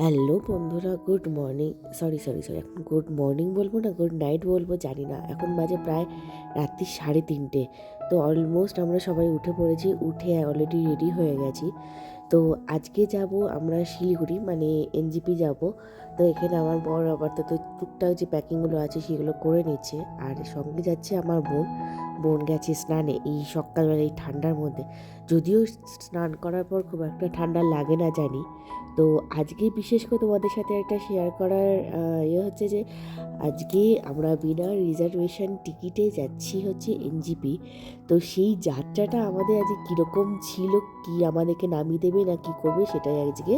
Hello বন্ধুরা, good morning. Sorry, এখন good morning বলবো না গুড নাইট বলবো জানি না। এখন বাজে প্রায় রাত্রি 3:30। তো অলমোস্ট আমরা সবাই উঠে পড়েছি, উঠে অলরেডি রেডি হয়ে গেছি। তো আজকে যাব আমরা শিলিগুড়ি, মানে এনজিপি যাব। তো এখানে আমার বর আপাতত টুকটাক যে প্যাকিংগুলো আছে সেগুলো করে নিচ্ছে, আর সঙ্গে যাচ্ছে আমার বোন গেছে স্নানে এই সকালবেলা এই ঠান্ডার মধ্যে। যদিও স্নান করার পর খুব একটা ঠান্ডা লাগে না জানি। তো আজকে বিশেষ করে তোমাদের সাথে একটা শেয়ার করার হচ্ছে যে আজকে আমরা বিনা রিজার্ভেশন টিকিটে যাচ্ছি হচ্ছে এনজিপি। তো সেই যাত্রাটা আমাদের আজকে কীরকম ছিল, কি আমাদেরকে নামিয়ে দেবে না কি করবে সেটাই আজকে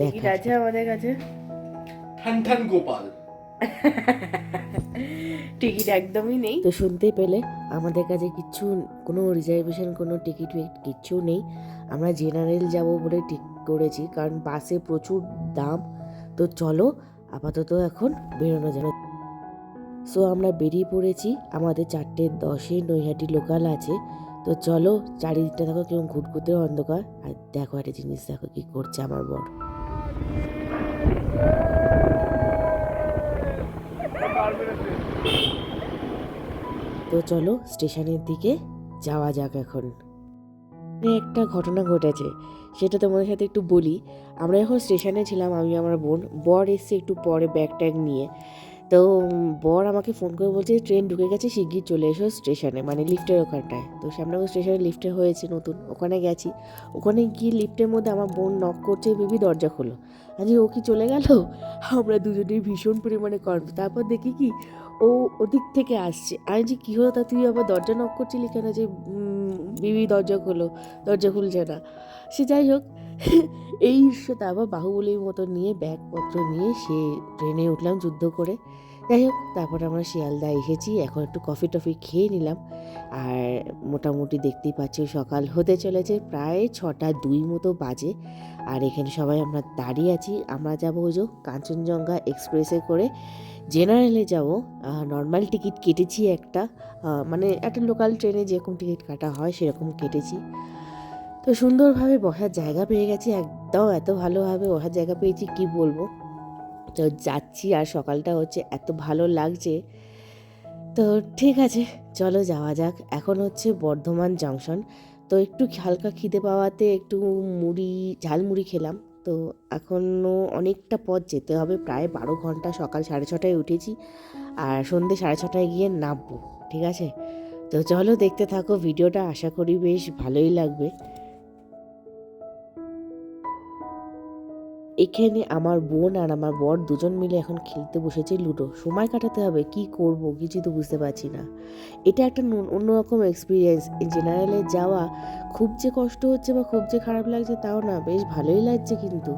দেখা আছে আমাদের কাছে। ঠান ঠান গোপাল টিকিট একদমই নেই। তো শুনতে পেলে আমাদের কাছে কোনো রিজার্ভেশন কোনো টিকিট কিচ্ছু নেই। আমরা জেনারেল যাব বলে ঠিক করেছি, কারণ বাসে প্রচুর দাম। তো চলো আপাতত এখন বেরোনো যাবে। সো আমরা বেরিয়ে পড়েছি, আমাদের 4:10 নৈহাটি লোকাল আছে। তো চলো, চারিদিকটা দেখো কেমন ঘুটঘুটে অন্ধকার, আর দেখো একটা জিনিস, দেখো কি করছে আমার বর। তো চলো স্টেশনের দিকে যাওয়া যাক। এখন একটা ঘটনা ঘটেছে, সেটা তোমাদের সাথে একটু বলি। আমরা যখন স্টেশনে ছিলাম, আমি আমার বর এসছে একটু পরে ব্যাগ ট্যাগ নিয়ে। তো বর আমাকে ফোন করে বলছে ট্রেন ঢুকে গেছে, শিগগির চলে এসো স্টেশনে, মানে লিফটের ওখানটায়। তো শ্যামনগর স্টেশনে লিফটে হয়েছে নতুন, ওখানে গেছি। ওখানে গিয়ে লিফটের মধ্যে আমার বোন নক করছে, বেবি দরজা খোলো। আজকে ও কি চলে গেল? আমরা দুজনেই ভীষণ পরিমাণে কনফিউজ। তারপর দেখি কি ও ওদিক থেকে আসছে। আমি যে কী হলো, তা তুই আবার দরজা নক করছিলি কেন? যে বেবি দরজা খোলো, দরজা খুলছে না। সে যাই হোক, এই তারপর বাহুবলীর মতো নিয়ে ব্যাগপত্র নিয়ে সে ট্রেনে উঠলাম যুদ্ধ করে। যাই হোক, তারপর আমরা শিয়ালদা এসেছি, এখন একটু কফি টফি খেয়ে নিলাম। আর মোটামুটি দেখতেই পাচ্ছি সকাল হতে চলেছে, প্রায় 6:02 মতো বাজে। আর এখানে সবাই আমরা দাঁড়িয়ে আছি। আমরা যাবো ওই যে কাঞ্চনজঙ্ঘা এক্সপ্রেসে করে। জেনারেলে যাব, নর্মাল টিকিট কেটেছি একটা, মানে একটা লোকাল ট্রেনে যেরকম টিকিট কাটা হয় সেরকম কেটেছি। তো সুন্দরভাবে বসার জায়গা পেয়ে গেছি, একদম এত ভালোভাবে বসার জায়গা পেয়েছি কি বলবো। তো যাচ্ছি, আর সকালটা হচ্ছে এত ভালো লাগছে। তো ঠিক আছে, চলো যাওয়া যাক। এখন হচ্ছে বর্ধমান জাংশন। তো একটু হালকা খিদে পাওয়াতে একটু ঝালমুড়ি খেলাম। তো এখনও অনেকটা পথ যেতে হবে, প্রায় 12 ঘন্টা। সকাল 6:30টায় উঠেছি, আর সন্ধ্যে 6:30টায় গিয়ে নামবো। ঠিক আছে, তো চলো দেখতে থাকো ভিডিওটা, আশা করি বেশ ভালোই লাগবে। এখানে আমার বোন আর আমার বর দুজন মিলে এখন খেলতে বসেছে লুডো। সময় কাটাতে হবে, কি করব কিছুই তো বুঝতে পারছি না। এটা একটা অন্যরকম এক্সপিরিয়েন্স। জেনারেলে যাওয়া খুব যে কষ্ট হচ্ছে বা খুব যে খারাপ লাগছে তাও না, বেশ ভালোই লাগছে। কিন্তু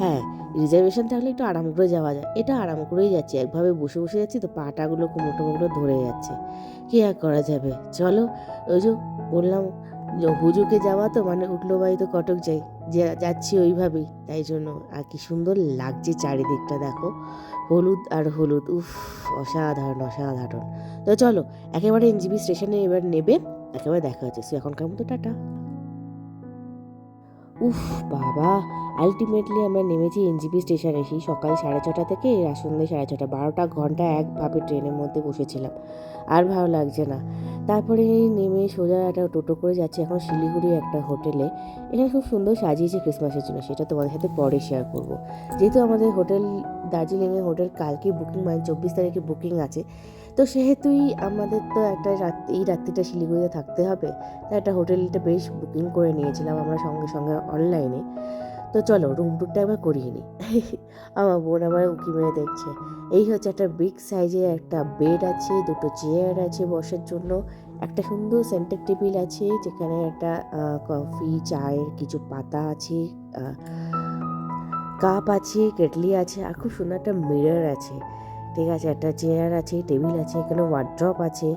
হ্যাঁ, রিজার্ভেশন থাকলে একটু আরাম করে যাওয়া যায়। এটা আরাম করেই যাচ্ছি, একভাবে বসে বসে যাচ্ছি, তো পাটাগুলো মোটো ধরে যাচ্ছে। কি আর করা যাবে, চলো। ওই যে বললাম, হুজুকে যাওয়া, তো মানে উঠলো বাড়ি তো কটক যাই, যাচ্ছি ওইভাবেই। তাই জন্য আর কি সুন্দর লাগছে চারিদিকটা, দেখো হলুদ আর হলুদ, উফ, অসাধারণ অসাধারণ। তো চলো একেবারে এনজিবি স্টেশনে এবার নেবে, একেবারে দেখা হচ্ছে। এখনকার মতো টাটা। উফ বাবা, আলটিমেটলি আমরা নেমেছি এনজিপি স্টেশনে সেই সকাল 6:30 থেকে সন্ধ্যে 6:30, 12 ঘন্টা একভাবে ট্রেনের মধ্যে বসেছিলাম। আর ভালো লাগছে না। তারপরে নেমে সোজা একটা টোটো করে যাচ্ছি এখন শিলিগুড়ি একটা হোটেলে। এখানে খুব সুন্দর সাজিয়েছে ক্রিসমাসের জন্য, সেটা তোমাদের সাথে পরে শেয়ার করব। যেহেতু আমাদের হোটেল দার্জিলিংয়ে হোটেল কালকে বুকিং, মানে 24 তারিখে বুকিং আছে। তো সেহেতুই আমাদের তো একটা এই রাত্রিটা শিলিগুড়িতে থাকতে হবে। তাই একটা হোটেলটা বেশ বুকিং করে নিয়েছিলাম আমরা সঙ্গে সঙ্গে অনলাইনে। তো চলো রুম টুরটা একবার করিয়ে নিই। আমার বোন আমার উঁকি মেরে দেখছে। এই হচ্ছে একটা বিগ সাইজের একটা বেড আছে, দুটো চেয়ার আছে বসার জন্য, একটা সুন্দর সেন্টার টেবিল আছে যেখানে একটা কফি চায়ের কিছু পাতা আছে, কাপ আছে, কেটলি আছে, আর খুব সুন্দর একটা মিরর আছে। ঠিক আছে, একটা চেয়ার আছে, টেবিল আছে, এখানে ওয়ার্ড্রপ আছে।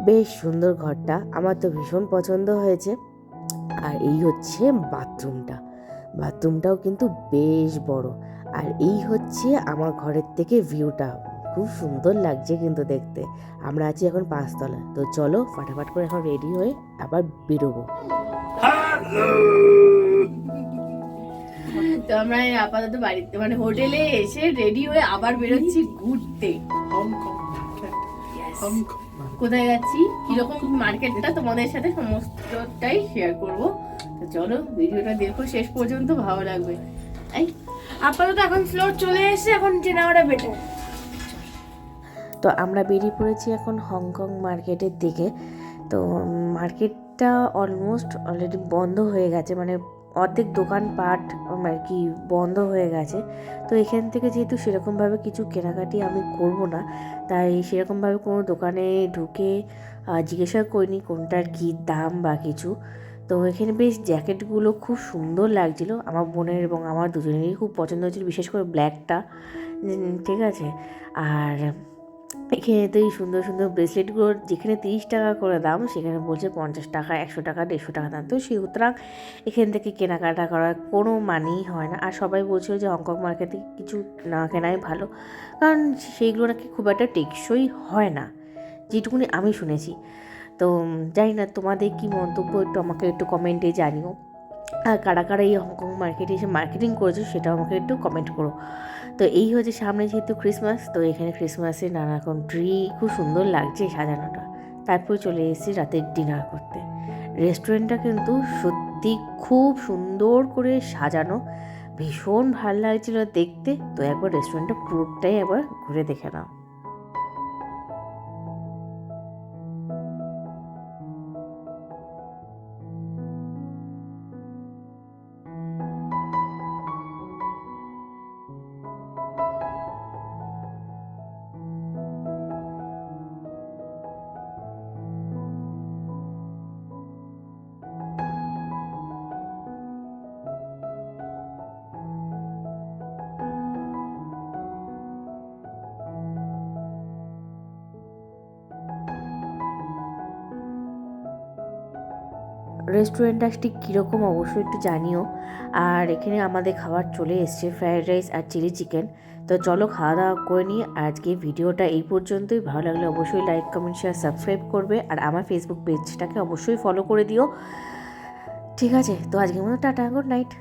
বেশ সুন্দর ঘরটা, আমার তো ভীষণ পছন্দ হয়েছে। আর এই হচ্ছে বাথরুমটাও কিন্তু বেশ বড়। আর এই হচ্ছে আমার ঘরের থেকে ভিউটা, খুব সুন্দর লাগছে কিন্তু দেখতে। আমরা আছি এখন 5 তলায়। তো চলো ফাটাফাট করে এখন রেডি হয়ে আবার বেরোবো। তো আমরা এই আপাতত বাড়িতে মানে হোটেলে এসে রেডি হয়ে আবার বেরোচ্ছি ঘুরতে। Hong Kong market, Hong Kong market. কোথায় যাচ্ছি, কিরকম মার্কেটটা তোমাদের সাথে সমস্তটাই শেয়ার করব। তো চলো ভিডিওটা দেখো শেষ পর্যন্ত, ভালো লাগবে। এই আপাতত এখন ফ্লোর চলে এসেছে, এখন জেনে নেওয়াটা বেটার। তো আমরা বেরিয়ে পড়েছি এখন হংকং মার্কেটের দিকে। তো মার্কেটটা অলমোস্ট অলরেডি বন্ধ হয়ে গেছে, মানে অর্ধেক দোকানপাট আর কি বন্ধ হয়ে গেছে। তো এখান থেকে যেহেতু সেরকমভাবে কিছু কেনাকাটি আমি করব না, তাই সেরকমভাবে কোনো দোকানে ঢুকে জিজ্ঞাসা করিনি কোনটার কী দাম বা কিছু। তো এখানে বেশ জ্যাকেটগুলো খুব সুন্দর লাগছিলো, আমার বোনের এবং আমার দুজনেরই খুব পছন্দ হয়েছিল, বিশেষ করে ব্ল্যাকটা। ঠিক আছে, আর এখানে তো এই সুন্দর সুন্দর ব্রেসলেটগুলোর যেখানে 30 টাকা করে দাম, সেখানে বলছে 50 টাকা, 100 টাকা, 150 টাকা দাম। তো সুতরাং এখান থেকে কেনাকাটা করার কোনো মানেই হয় না। আর সবাই বলছিল যে হংকং মার্কেট থেকে কিছু না কেনাই ভালো, কারণ সেইগুলো নাকি খুব একটা টেকসই হয় না, যেটুকুনি আমি শুনেছি। তো জানি না তোমাদের কি মন্তব্য, একটু আমাকে একটু কমেন্টে জানিও। আর কারা কারা এই হংকং মার্কেটে এসে মার্কেটিং করেছে সেটাও আমাকে একটু কমেন্ট করো। তো এই হচ্ছে সামনে যেহেতু ক্রিসমাস, তো এখানে ক্রিসমাসে নানা রকম ট্রি খুব সুন্দর লাগছে সাজানোটা। তারপর চলে এসেছি রাতের ডিনার করতে। রেস্টুরেন্টটা কিন্তু সত্যি খুব সুন্দর করে সাজানো, ভীষণ ভালো লাগছিল দেখতে। তো একবার রেস্টুরেন্টটা পুরোটাই একবার ঘুরে দেখে নাও। রেস্টুরেন্টটা ঠিক কীরকম অবশ্যই একটু জানিও। আর এখানে আমাদের খাবার চলে এসছে, ফ্রায়েড রাইস আর চিলি চিকেন। তো চলো খাওয়া দাওয়া করে নিই। আজকে ভিডিওটা এই পর্যন্তই। ভালো লাগলে অবশ্যই লাইক, কমেন্ট, শেয়ার, সাবস্ক্রাইব করবে। আর আমার ফেসবুক পেজটাকে অবশ্যই ফলো করে দিও। ঠিক আছে, তো আজকের মতো টাটা, গুড নাইট।